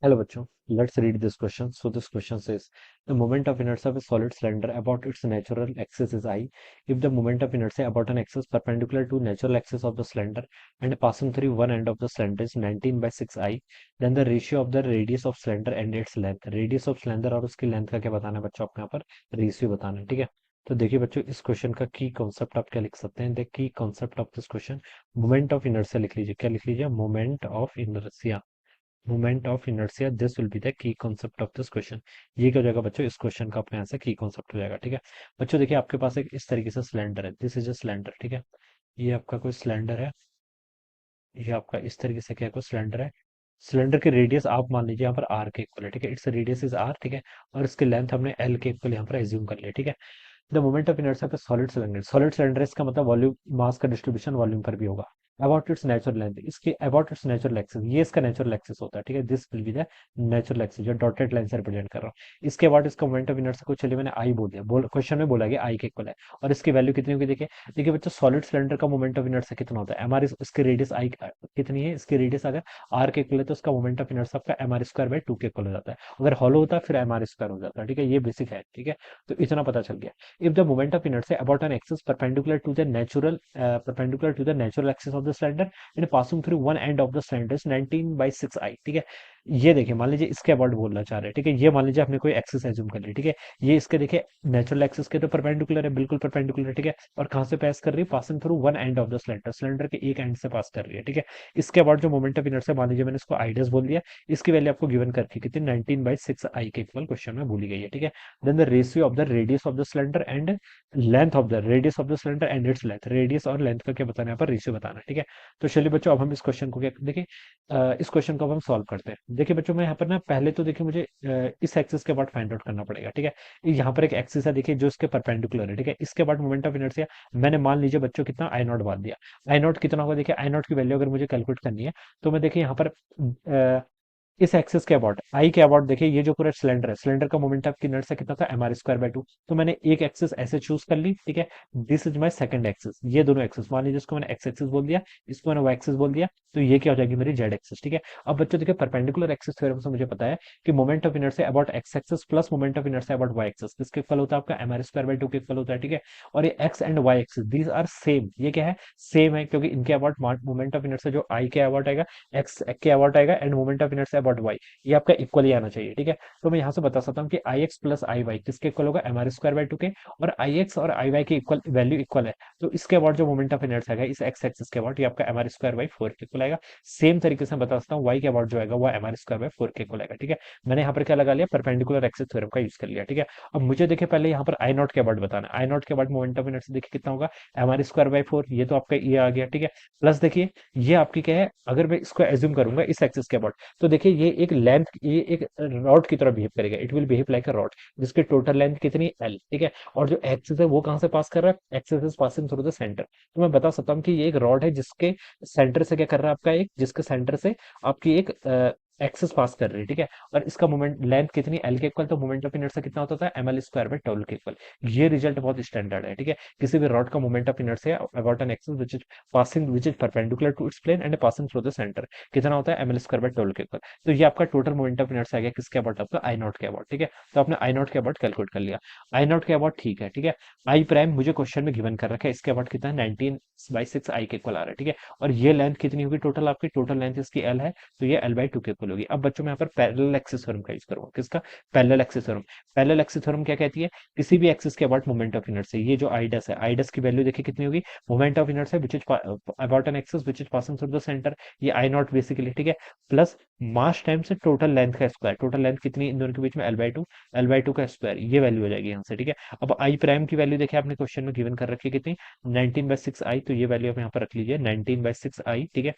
Hello बच्चों, let's read this question. So this question says the moment of inertia of a solid cylinder about its natural axis is I. If the moment of inertia about an axis perpendicular to natural axis of the cylinder and passing through one end of the cylinder is 19 by 6 I, then the ratio of the radius of cylinder and its length. Radius of cylinder और उसकी length का क्या बताना है बच्चों, आपको यहाँ पर रेशियो बताना है, ठीक है। तो देखिए बच्चों, इस क्वेश्चन का की कॉन्सेप्ट आप क्या लिख सकते हैं। The key concept of this question, moment of inertia लिख लीजिए। क्या लिख लीजिए? Moment of inertia. Moment of inertia, this will be the key concept of this question. ये क्या हो जाएगा बच्चों, इस क्वेश्चन का अपने यहाँ से की कॉन्सेप्ट हो जाएगा, ठीक है। बच्चों देखिए, आपके पास एक इस तरीके से सिलेंडर है, दिस इज अ सिलेंडर, ठीक है। ये आपका कोई सिलेंडर है, ये आपका इस तरीके से क्या कोई सिलेंडर है। सिलेंडर की रेडियस आप मान लीजिए यहाँ पर आर के इक्वल है, ठीक है। इट्स रेडियस इज आर, ठीक है। और इसकी लेंथ हमने एल के इक्वल यहाँ पर एज्यूम कर लिया, ठीक है। द मोमेंट ऑफ इनर्शिया पे सॉलिड सिलेंडर, इसका मतलब वॉल्यूम, मास का डिस्ट्रीब्यूशन वॉल्यूम पर भी होगा। अबाउट इट्स नेचुरल लेंथ, इसकी अबाउट इट्स नेचुरल एक्सिस, ये इसका नेचुरल एक्सिस होता है, ठीक है। This will be the natural axis, जो डॉटेड लाइन से रिप्रेजेंट कर रहा हूँ। इसके अबाउट इसका मोमेंट ऑफ इनर्शिया को, चलिए मैंने आई बोल दिया, क्वेश्चन में बोला गया आई के इक्वल है। और इसकी वैल्यू कितनी होगी, देखिए देखिए बच्चों, सॉलिड सिलेंडर का मोमेंट ऑफ इनर्शिया कितना होता है, एम आर। इसकी रेडियस आई कितनी है, इसकी रेडियस अगर आर के इक्वल है तो उसका मोमेंट ऑफ इनर्शिया आपका M R square by two के इक्वल हो जाता है। अगर हॉलो होता है फिर एम आर स्क्वायर हो जाता है, ठीक है। ये बेसिक है, ठीक है। तो इतना पता चल गया। If the moment of inertia about an axis perpendicular to the natural axis of the cylinder and passing through one end of the cylinder is 19 by 6 I, ठीक है। ये देखिए, मान लीजिए इसके अबाउट बोलना चाह रहे हैं, ठीक है। ये मान लीजिए आपने कोई एक्सिस एज्यूम कर ली, ठीक है। ये इसके देखिए नेचुरल एक्सिस के तो परपेंडिकुलर है, बिल्कुल परपेंडिकुलर है, ठीक है। और कहाँ से पास कर रही है, passing through one end of the cylinder, cylinder के एक एंड से पास कर रही है, ठीक है। इसके अबाउट जो मोमेंट ऑफ इनर्शिया, मान लीजिए मैंने इसको आई डैश बोल दिया, इसकी वैल्यू आपको गिवन करके कितनी, 19 बाई 6 आई के इक्वल क्वेश्चन में बोली गई है, ठीक है। Then the ratio of the radius of the cylinder and length of the radius of the cylinder and its length, radius और लेंथ का क्या बताना है, यहाँ पर रेशियो बताना है, ठीक है। तो चलिए बच्चों, अब हम इस क्वेश्चन को क्या देखिए, इस क्वेश्चन को अब हम सॉल्व करते हैं। देखिए बच्चों, मैं यहाँ पर ना पहले तो देखिए मुझे इस एक्सिस के बाद फाइंड आउट करना पड़ेगा, ठीक है। यहाँ पर एक एक्सिस है देखिए जो इसके परपेंडिकुलर है, ठीक है। इसके बाद मोमेंट ऑफ इनर्शिया मैंने मान लीजिए बच्चों कितना, आई नॉट बांध दिया। आई नॉट कितना होगा, देखिए आई नॉट की वैल्यू अगर मुझे कैलकुलेट करनी है तो मैं देखिए यहाँ पर इस एक्सिस के अबाउट, आई के अबाउट देखिए, ये जो पूरा सिलेंडर है, सिलेंडर का मोमेंट ऑफ इनर्शिया कितना था, M R square by two. तो मैंने एक एक्सिस ऐसे चूज कर ली, ठीक है। This is my second axis, ये दोनों एक्सिस मान लीजिए, इसको मैंने एक्स एक्सिस बोल दिया, इसको मैंने वाई एक्सिस बोल दिया। तो ये क्या हो जाएगी, मेरी जेड एक्सिस, ठीक है। अब बच्चों देखिए, परपेंडिकुलर एक्सिस थ्योरम से मुझे पता है कि moment of inertia about X axis plus moment of inertia about Y axis किसके इक्वल होता है, आपका M R square by two के इक्वल होता है, ठीक है। और ये X and Y axis these are same, ये क्या है, सेम है, क्योंकि इनके अबाउट मोमेंट ऑफ इनर्शिया जो आई के अबाउट आएगा, एक्स के अबाउट आएगा, and moment of inertia about Y ये आपका इक्वल ही आना चाहिए, ठीक है। तो मैं यहाँ से बता सकता हूँ कि I X plus I Y किसके इक्वल होगा, M R square by two के। और आई एक्स और आई वाई की इक्वल वैल्यू इक्वल है, तो इसके अबाउट जो मोमेंट ऑफ इनर्शिया है इस एक्स एक्सिस के अबाउट, ये आपका M R square by four के इक्वल आएगा। सेम तरीके से मैं बता सकता हूँ वाई के अबाउट जो आएगा वो M R square by four के इक्वल आएगा, ठीक है। मैंने यहाँ पर क्या लगा लिया, परपेंडिकुलर एक्सिस थ्योरम का यूज कर लिया, ठीक है। अब मुझे देखिए पहले यहाँ पर आई नॉट के अबाउट बताना है। आई नॉट के अबाउट मोमेंट ऑफ इनर्शिया देखिए कितना होगा, M R square by four, ये तो आपका ये आ गया, ठीक है। प्लस देखिए ये आपकी क्या है, अगर मैं इसको एज्यूम करूंगा इस एक्सिस के अबाउट, तो देखिए ये एक लेंथ, ये एक रॉड की तरह बिहेव करेगा, it will behave like a rod, जिसकी टोटल लेंथ कितनी एल, ठीक है। और जो एक्सिस है वो कहां से पास कर रहा है, axis is passing through the centre. तो मैं बता सकता हूँ कि ये एक रॉड है जिसके सेंटर से क्या कर रहा है, आपका एक, जिसके सेंटर से आपकी एक एक्सिस पास कर रही है, ठीक है। और इसका मोमेंट लेंथ कितनी, एल के इक्वल, तो मोमेंट ऑफ इनर्शिया कितना होता है, M L square by twelve के इक्वल। ये रिजल्ट बहुत स्टैंडर्ड है, ठीक है। किसी भी रॉड का moment of inertia about an axis which is perpendicular to its plane and passing through the centre कितना होता है, M L square by twelve के इक्वल। तो ये आपका टोटल मोमेंट ऑफ इनर्शिया आ गया किसके अबाउट, आपका आई नॉट के अबाउट, ठीक है। तो आपने आई नॉट के अबाउट कैलकुलेट कर लिया। आई नॉट के अबाउट ठीक है, ठीक है। आई प्राइम मुझे क्वेश्चन में गिवन कर रखा है, इसके अबाउट कितना है, 19 बाई 6 आई के इक्वल आ रहा है, ठीक है। और ये लेंथ कितनी होगी टोटल, आपकी टोटल लेंथ इसकी एल है, तो ये एल बाई टू के इक्वल होगी। अब बच्चों मैं यहाँ पर पैरेलल एक्सिस थ्योरम का यूज करूंगा, किसका, parallel axis theorem. Parallel axis theorem क्या कहती है, किसी भी एक्सिस के अबाउट मोमेंट ऑफ इनर्शिया, ये जो आइडस है, आइडस की वैल्यू देखिए कितनी होगी, moment of inertia which is about an axis which is passing through the centre, ये आई नॉट बेसिकली, ठीक है। प्लस मास टाइम से टोटल लेंथ का स्क्वायर, टोटल लेंथ कितनी इन दोनों के बीच में, L by two, L by two का स्क्वायर, ये वैल्यू हो जाएगी यहाँ से, ठीक है। अब आई प्राइम की वैल्यू देखिए आपने क्वेश्चन में गिवन कर रखी है कितनी, 19 बाई 6 आई, तो ये वैल्यू आप यहाँ पर रख लीजिए 19 बाई 6 आई, ठीक है।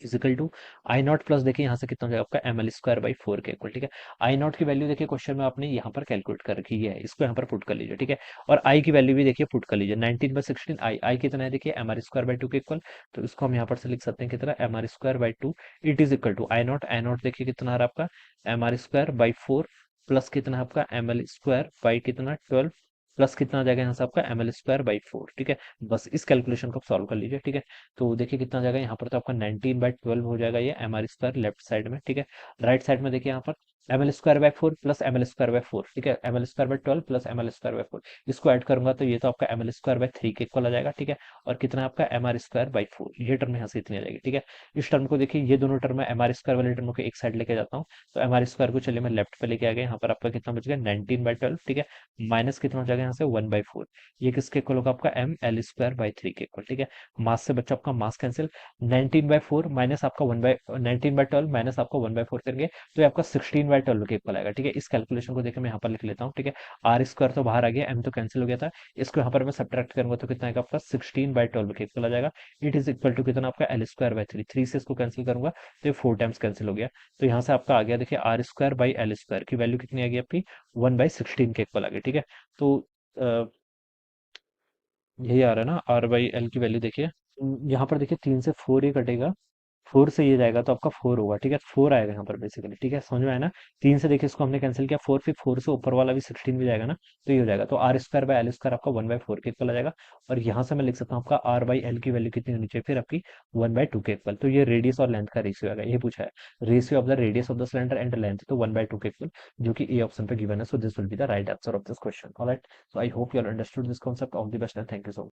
Is equal to I naught plus देखिए यहाँ से कितना हो जाएगा आपका, M L square by four के इक्वल, ठीक है। आई नॉट की वैल्यू देखिए क्वेश्चन में आपने यहाँ पर कैलकुलेट कर रखी है, इसको यहाँ पर पुट कर लीजिए, ठीक है। और आई की वैल्यू भी देखिए पुट कर लीजिए, 19 बाई 16 आई, आई कितना है देखिए, M R square by two के इक्वल। तो इसको हम यहाँ पर से लिख सकते हैं कितना, M R square by two, it is equal to I naught देखिए कितना आ रहा है आपका, M R square by four, plus कितना है आपका, एम एल स्क्वायर बाई कितना 12, प्लस कितना आ जाएगा यहाँ से आपका M L square by four, ठीक है। बस इस कैलकुलेशन को आप सॉल्व कर लीजिए, ठीक है। तो देखिए कितना आ जाएगा यहाँ पर, तो आपका 19/12 हो जाएगा ये M R square left side में, ठीक है। राइट साइड में देखिए यहाँ पर M L square by four plus M L square by four, ठीक है। M L square by 12 plus M L square by four, इसको ऐड करूंगा तो ये तो आपका M L square by three के इक्वल आ जाएगा, ठीक है। और कितना आपका M R square by four, ये टर्म यहाँ से इतनी आ जाएगी, ठीक है। इस टर्म को देखिए, ये दोनों टर्म एम आर स्क्वायर वाले टर्म को एक साइड लेके जाता हूँ, तो एम आर स्क्वायर को चलिए मैं लेफ्ट पे लेके आ गया, यहाँ पर आपका कितना बच गया 19/12, ठीक है। माइनस कितना हो जाएगा यहाँ से 1/4, ये किसके इक्वल होगा आपका M L square by three के इक्वल, ठीक है। मास से बच्चा आपका मास कैंसिल, 19/4 माइनस आपका 19/12 माइनस आपका 1/4 करेंगे तो ये आपका 16/12 के इक्वल आएगा, ठीक है। इस कैलकुलेशन को देखिए मैं यहाँ पर लिख लेता हूँ, ठीक है। आर स्क्वायर तो बाहर आ गया, एम तो कैंसिल हो गया था, इसको यहाँ पर मैं सब्ट्रैक्ट करूंगा तो कितना आएगा आपका 16/12 के इक्वल आ जाएगा। इट इज इक्वल टू कितना आपका L square by three, three से इसको कैंसिल करूंगा तो ये फोर टाइम्स कैंसिल हो गया। तो यहाँ से आपका आ गया देखिए R square by L square की वैल्यू कितनी आ गई आपकी 1/16 के इक्वल आ गई, ठीक है। तो अ, यही आ रहा है ना आर बाई एल की वैल्यू देखिए। यहाँ पर देखिए तीन से फोर ही कटेगा, फोर से ये जाएगा तो आपका फोर होगा, ठीक है। फोर आएगा यहाँ पर बेसिकली, ठीक है, समझ में आया ना। तीन से देखिए इसको हमने कैंसिल किया फोर, फिर फोर से ऊपर वाला भी 16 भी जाएगा ना, तो ये हो जाएगा। तो R square by L square आपका 1/4 के इक्वल आ जाएगा। और यहाँ से मैं लिख सकता हूँ आपका आर बाई एल की वैल्यू कितनी होनी चाहिए फिर आपकी 1/2 के इक्वल। तो ये रेडियस और लेंथ का रेशियो आएगा, ये पूछा है, ratio of the radius of the cylinder and length, तो 1/2 के इक्वल, जो कि ए ऑप्शन पे गिवन है। So this will be the right answer of this question. Alright, so I hope you all understood this concept. All the best and thank you so much.